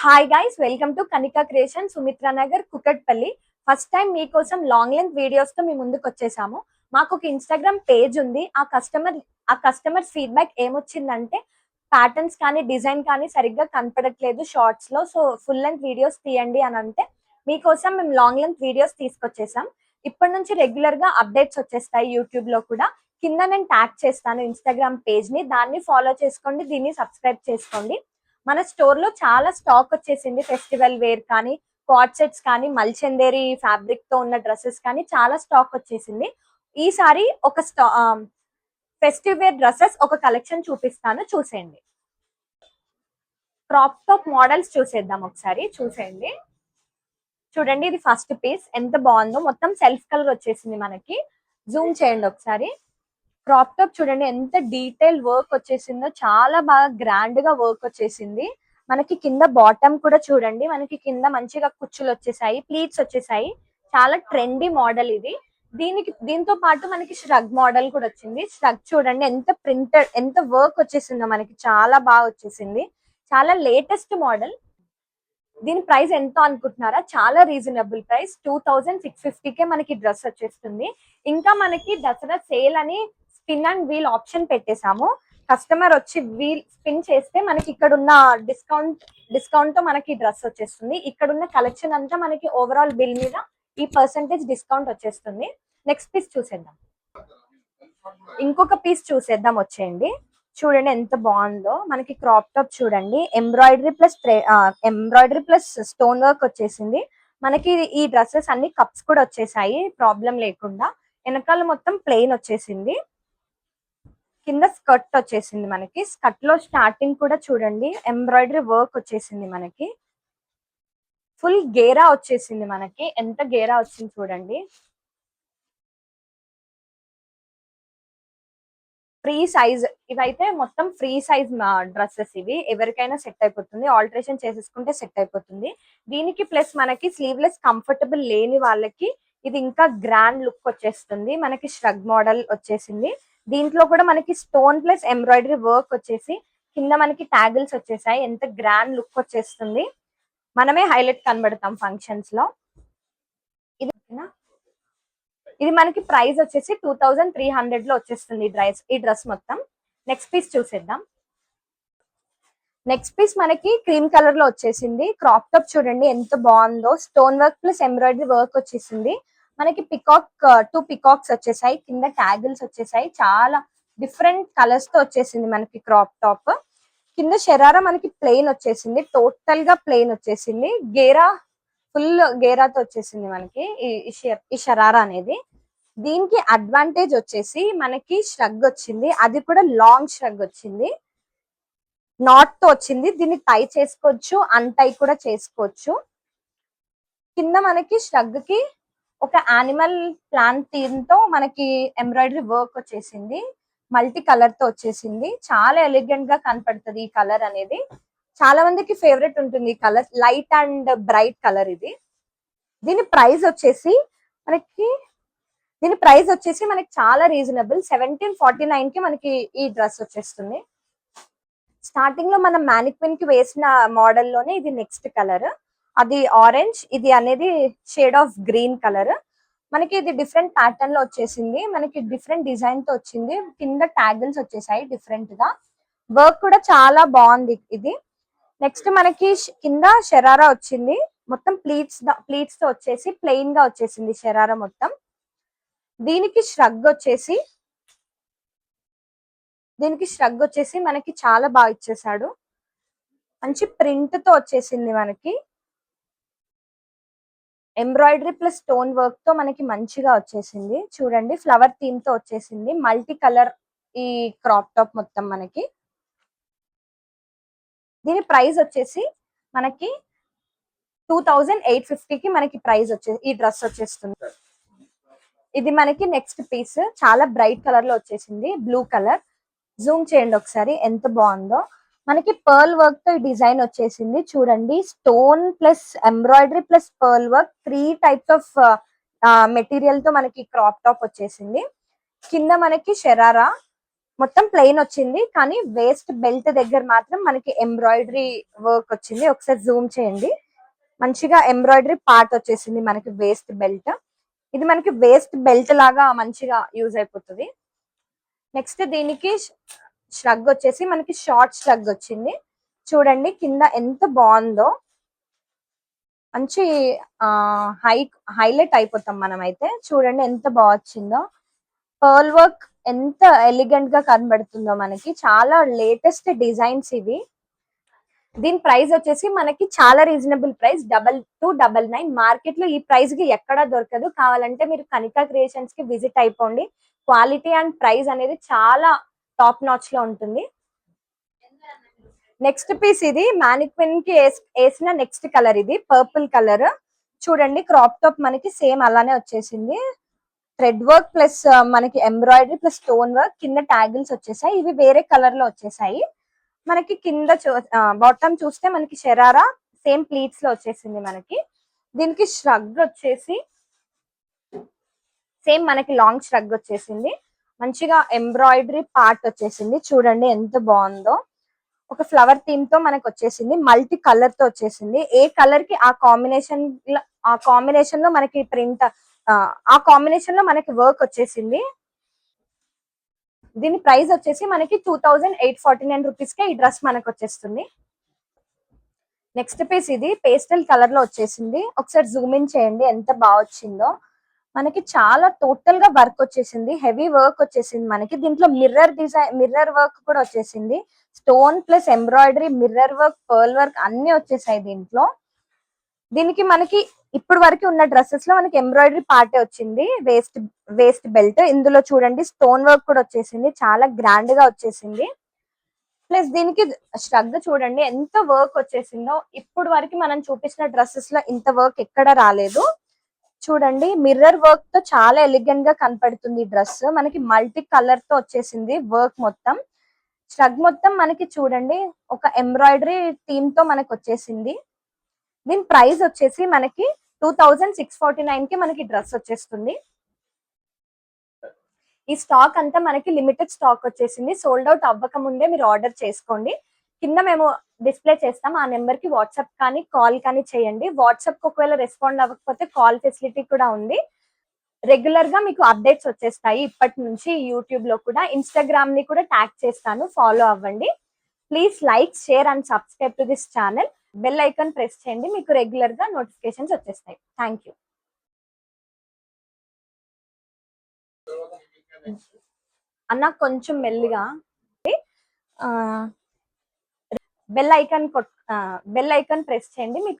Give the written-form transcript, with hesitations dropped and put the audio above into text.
Hi guys, welcome to Kanika creation, Sumitra Nagar, Kukatpally. First time మీకోసం long length videos తో మీ ముందుకు వచ్చేసాము. మాకు ఒక ఇన్స్టాగ్రామ్ పేజ్ ఉంది. ఆ కస్టమర్ ఫీడ్బ్యాక్ ఏమొచ్చిందంటే ప్యాటర్న్స్ కానీ డిజైన్ కానీ సరిగ్గా కనపడట్లేదు షార్ట్స్ లో, సో ఫుల్ లెంత్ వీడియోస్ తీయండి అని అంటే మీకోసం మేము లాంగ్ లెంత్ వీడియోస్ తీసుకొచ్చేసాం. ఇప్పటి నుంచి రెగ్యులర్ గా అప్డేట్స్ వచ్చేస్తాయి యూట్యూబ్ లో కూడా. కింద నేను ట్యాగ్ చేస్తాను ఇన్స్టాగ్రామ్ పేజ్ ని, దాన్ని ఫాలో చేసుకోండి, దీన్ని సబ్స్క్రైబ్ చేసుకోండి. మన స్టోర్ లో చాలా స్టాక్ వచ్చేసింది. ఫెస్టివల్ వేర్ కానీ, కార్డ్ సెట్స్ కానీ, మల్చందేరి ఫ్యాబ్రిక్ తో ఉన్న డ్రెస్సెస్ కానీ చాలా స్టాక్ వచ్చేసింది. ఈసారి ఒక ఫెస్టివ్ వేర్ డ్రెస్సెస్ ఒక కలెక్షన్ చూపిస్తాను, చూసేయండి. క్రాప్ టాప్ మోడల్స్ చూసేద్దాం ఒకసారి, చూసేయండి. చూడండి, ఇది ఫస్ట్ పీస్ ఎంత బాగుందో, మొత్తం సెల్ఫ్ కలర్ వచ్చేసింది మనకి. జూమ్ చేయండి ఒకసారి. క్రాప్ టాప్ చూడండి ఎంత డీటెయిల్ వర్క్ వచ్చేసిందో, చాలా బాగా గ్రాండ్ గా వర్క్ వచ్చేసింది. మనకి కింద బాటమ్ కూడా చూడండి, మనకి కింద మంచిగా కుచ్చులు వచ్చేసాయి, ప్లీట్స్ వచ్చేసాయి. చాలా ట్రెండీ మోడల్ ఇది. దీంతో పాటు మనకి ష్రగ్ మోడల్ కూడా వచ్చింది. ష్రగ్ చూడండి ఎంత ప్రింటెడ్, ఎంత వర్క్ వచ్చేసిందో, మనకి చాలా బాగా వచ్చేసింది. చాలా లేటెస్ట్ మోడల్. దీని ప్రైస్ ఎంత అనుకుంటున్నారా? చాలా రీజనబుల్ ప్రైస్, 2650కే మనకి డ్రెస్ వచ్చేస్తుంది. ఇంకా మనకి దసరా సేల్ అని స్పిన్ అండ్ వీల్ ఆప్షన్ పెట్టేశాము. కస్టమర్ వచ్చి వీల్ స్పిన్ చేస్తే మనకి ఇక్కడ ఉన్న డిస్కౌంట్ తో మనకి డ్రెస్ వచ్చేస్తుంది. ఇక్కడ ఉన్న కలెక్షన్ అంతా మనకి ఓవరాల్ బిల్ మీద ఈ పర్సెంటేజ్ డిస్కౌంట్ వచ్చేస్తుంది. నెక్స్ట్ పీస్ చూసేద్దాం. ఇంకొక పీస్ చూసేద్దాం, వచ్చేయండి. చూడండి ఎంత బాగుందో, మనకి క్రాప్ టాప్ చూడండి, ఎంబ్రాయిడరీ ప్లస్ స్టోన్ వర్క్ వచ్చేసింది. మనకి ఈ డ్రెస్సెస్ అన్ని కప్స్ కూడా వచ్చేసాయి ప్రాబ్లం లేకుండా. వెనకాల మొత్తం ప్లెయిన్ వచ్చేసింది. కింద స్కర్ట్ వచ్చేసింది. మనకి స్కర్ట్ లో స్టార్టింగ్ కూడా చూడండి ఎంబ్రాయిడరీ వర్క్ వచ్చేసింది. మనకి ఫుల్ గేరా వచ్చేసింది. మనకి ఎంత గేరా వచ్చింది చూడండి. ఫ్రీ సైజ్, ఇవైతే మొత్తం ఫ్రీ సైజ్ డ్రెస్సెస్ ఇవి. ఎవరికైనా సెట్ అయిపోతుంది, ఆల్టరేషన్ చేసేసుకుంటే సెట్ అయిపోతుంది. దీనికి ప్లస్ మనకి స్లీవ్లెస్ కంఫర్టబుల్ లేని వాళ్ళకి ఇది ఇంకా గ్రాండ్ లుక్ వచ్చేస్తుంది. మనకి ష్రగ్ మోడల్ వచ్చేసింది. దీంట్లో కూడా మనకి స్టోన్ ప్లస్ ఎంబ్రాయిడరీ వర్క్ వచ్చేసి కింద మనకి ట్యాగిల్స్ వచ్చేసాయి. ఎంత గ్రాండ్ లుక్ వచ్చేస్తుంది, మనమే హైలైట్ కనబడతాం ఫంక్షన్స్ లో. ఇది మనకి ప్రైస్ వచ్చేసి 2300 లో వచ్చేస్తుంది ఈ డ్రెస్ మొత్తం. నెక్స్ట్ పీస్ చూసేద్దాం. నెక్స్ట్ పీస్ మనకి క్రీమ్ కలర్ లో వచ్చేసింది. క్రాప్ టాప్ చూడండి ఎంత బాగుందో, stone work plus embroidery work వచ్చేసింది. మనకి టూ పికాక్స్ వచ్చేసాయి, కింద ట్యాగిల్స్ వచ్చేసాయి. చాలా డిఫరెంట్ కలర్స్ తో వచ్చేసింది మనకి క్రాప్ టాప్. కింద షరారా మనకి ప్లెయిన్ వచ్చేసింది, టోటల్ గా ప్లెయిన్ వచ్చేసింది. గేరా ఫుల్ గేరాతో వచ్చేసింది మనకి ఈ షరారా అనేది. దీనికి అడ్వాంటేజ్ వచ్చేసి మనకి ష్రగ్ వచ్చింది, అది కూడా లాంగ్ ష్రగ్ వచ్చింది, నాట్ తో వచ్చింది. దీన్ని టై చేసుకోవచ్చు, అన్టై కూడా చేసుకోవచ్చు. కింద మనకి ష్రగ్ కి ఒక యానిమల్ ప్లాంట్ థీమ్ తో మనకి ఎంబ్రాయిడరీ వర్క్ వచ్చేసింది, మల్టీ కలర్ తో వచ్చేసింది. చాలా ఎలిగెంట్ గా కనపడుతుంది ఈ కలర్ అనేది. చాలా మందికి ఫేవరెట్ ఉంటుంది ఈ colour, light and bright colour ఇది. దీని ప్రైస్ వచ్చేసి మనకి చాలా రీజనబుల్, 1749 కి మనకి ఈ డ్రెస్ వచ్చేస్తుంది. స్టార్టింగ్ లో మనం మ్యానిక్విన్ కి వేసిన మోడల్ లోనే ఇది నెక్స్ట్ కలర్, అది ఆరెంజ్, ఇది అనేది షేడ్ ఆఫ్ గ్రీన్ కలర్. మనకి ఇది డిఫరెంట్ ప్యాటర్న్ లో వచ్చేసింది, మనకి డిఫరెంట్ డిజైన్ తో వచ్చింది. కింద ట్యాగిల్స్ వచ్చేసాయి డిఫరెంట్ గా, వర్క్ కూడా చాలా బాగుంది ఇది. నెక్స్ట్ మనకి కింద షరారా వచ్చింది, మొత్తం ప్లీట్స్ తో వచ్చేసి ప్లెయిన్ గా వచ్చేసింది షరారా మొత్తం. దీనికి ష్రగ్ వచ్చేసి మనకి చాలా బాగా ఇచ్చేసాడు, మంచి ప్రింట్ తో వచ్చేసింది. మనకి ఎంబ్రాయిడరీ ప్లస్ స్టోన్ వర్క్ తో మనకి మంచిగా వచ్చేసింది. చూడండి ఫ్లవర్ థీమ్ తో వచ్చేసింది, మల్టీ కలర్ ఈ క్రాప్ టాప్ మొత్తం మనకి. దీని ప్రైస్ వచ్చేసి మనకి 2850కి మనకి ప్రైస్ వచ్చేసి ఈ డ్రెస్ వచ్చేస్తుంది. ఇది మనకి నెక్స్ట్ పీస్, చాలా బ్రైట్ కలర్ లో వచ్చేసింది, బ్లూ కలర్. జూమ్ చేయండి ఒకసారి ఎంత బాగుందో. మనకి పర్ల్ వర్క్ తో డిజైన్ వచ్చేసింది. చూడండి stone plus embroidery plus pearl work, 3 types of material తో మనకి క్రాప్ టాప్ వచ్చేసింది. కింద మనకి షరారా, మొత్తం ప్లెయిన్ వచ్చింది, కానీ వేస్ట్ బెల్ట్ దగ్గర మాత్రం మనకి ఎంబ్రాయిడరీ వర్క్ వచ్చింది. ఒకసారి జూమ్ చేయండి. మంచిగా ఎంబ్రాయిడరీ పార్ట్ వచ్చేసింది మనకి వేస్ట్ బెల్ట్. ఇది మనకి వేస్ట్ బెల్ట్ లాగా మంచిగా యూజ్ అయిపోతుంది. నెక్స్ట్ దీనికి ష్రగ్ వచ్చేసి మనకి షార్ట్ ష్రగ్ వచ్చింది. చూడండి కింద ఎంత బాగుందో, మంచి హై హైలైట్ అయిపోతాం మనం అయితే. చూడండి ఎంత బాగా వచ్చిందో. పర్ల్ వర్క్ ఎంత ఎలిగెంట్ గా కనబడుతుందో మనకి. చాలా లేటెస్ట్ డిజైన్స్ ఇవి. దీని ప్రైస్ వచ్చేసి మనకి చాలా రీజనబుల్ ప్రైస్, 2299. మార్కెట్ లో ఈ ప్రైస్ కి ఎక్కడా దొరకదు. కావాలంటే మీరు కనికా క్రియేషన్స్ కి విజిట్ అయిపోండి. క్వాలిటీ అండ్ ప్రైస్ అనేది చాలా టాప్ నాచ్ లో ఉంటుంది. నెక్స్ట్ పీస్ ఇది మానిక్విన్ కి వేసిన నెక్స్ట్ కలర్, ఇది పర్పుల్ కలర్. చూడండి క్రాప్ టాప్ మనకి సేమ్ అలానే వచ్చేసింది. థ్రెడ్ వర్క్ ప్లస్ మనకి ఎంబ్రాయిడరీ ప్లస్ స్టోన్ వర్క్, కింద ట్యాగిల్స్ వచ్చేసాయి. ఇవి వేరే కలర్ లో వచ్చేసాయి మనకి. కింద బాటమ్ చూస్తే మనకి షరారా సేమ్ ప్లీట్స్ లో వచ్చేసింది మనకి. దీనికి ష్రగ్ వచ్చేసి సేమ్ మనకి లాంగ్ ష్రగ్ వచ్చేసింది. మంచిగా ఎంబ్రాయిడరీ పార్ట్ వచ్చేసింది. చూడండి ఎంత బాగుందో. ఒక ఫ్లవర్ థీమ్ తో మనకి వచ్చేసింది. మల్టీ కలర్ తో వచ్చేసింది. ఏ కలర్ కి ఆ కాంబినేషన్ లో మనకి ప్రింట్, ఆ కాంబినేషన్ లో మనకి వర్క్ వచ్చేసింది. దీని ప్రైస్ వచ్చేసి మనకి 2849 రూపీస్ కే ఈ డ్రెస్ మనకు వచ్చేస్తుంది. నెక్స్ట్ పీస్ ఇది పేస్టల్ కలర్ లో వచ్చేసింది. ఒకసారి జూమ్ ఇన్ చేయండి ఎంత బాగా వచ్చిందో. మనకి చాలా టోటల్ గా వర్క్ వచ్చేసింది. హెవీ వర్క్ వచ్చేసింది మనకి. దీంట్లో మిర్రర్ వర్క్ కూడా వచ్చేసింది. Stone plus embroidery, mirror work, pearl work అన్ని వచ్చేసాయి దీంట్లో. దీనికి మనకి ఇప్పుడు వరకు ఉన్న డ్రెస్సెస్ లో మనకి ఎంబ్రాయిడరీ పార్టే వచ్చింది. Waist belt. ఇందులో చూడండి స్టోన్ వర్క్ కూడా వచ్చేసింది. చాలా గ్రాండ్ గా వచ్చేసింది. ప్లస్ దీనికి శ్రద్ధ చూడండి ఎంత వర్క్ వచ్చేసిందో. ఇప్పుడు వరకు మనం చూపించిన డ్రెస్సెస్ లో ఇంత వర్క్ ఎక్కడ రాలేదు. చూడండి మిర్రర్ వర్క్ తో చాలా ఎలిగెంట్ గా కనపడుతుంది ఈ డ్రెస్. మనకి మల్టీ కలర్ తో వచ్చేసింది వర్క్ మొత్తం. ష్రగ్ మొత్తం మనకి చూడండి ఒక ఎంబ్రాయిడరీ థీమ్ తో మనకి వచ్చేసింది. దీని ప్రైస్ వచ్చేసి మనకి 2649 కి మనకి డ్రెస్ వచ్చేస్తుంది. ఈ స్టాక్ అంతా మనకి లిమిటెడ్ స్టాక్ వచ్చేసింది. సోల్డ్ అవుట్ అవ్వక ముందే మీరు ఆర్డర్ చేసుకోండి. కింద మేము డిస్ప్లే చేస్తాం. ఆ నెంబర్ కి వాట్సాప్ కానీ కాల్ కానీ చేయండి. వాట్సాప్ కి ఒకవేళ రెస్పాండ్ అవ్వకపోతే కాల్ ఫెసిలిటీ కూడా ఉంది. రెగ్యులర్ గా మీకు అప్డేట్స్ వచ్చేస్తాయి ఇప్పటి నుంచి. యూట్యూబ్ లో కూడా, ఇన్స్టాగ్రామ్ ని కూడా ట్యాగ్ చేస్తాను, ఫాలో అవ్వండి. Please like, share and subscribe to this channel. Bell icon press చేయండి, మీకు రెగ్యులర్ గా నోటిఫికేషన్స్ వచ్చేస్తాయి. Thank you. అన్న కొంచెం మెల్లిగా బెల్ ఐకాన్ ప్రెస్ చేయండి, మీకు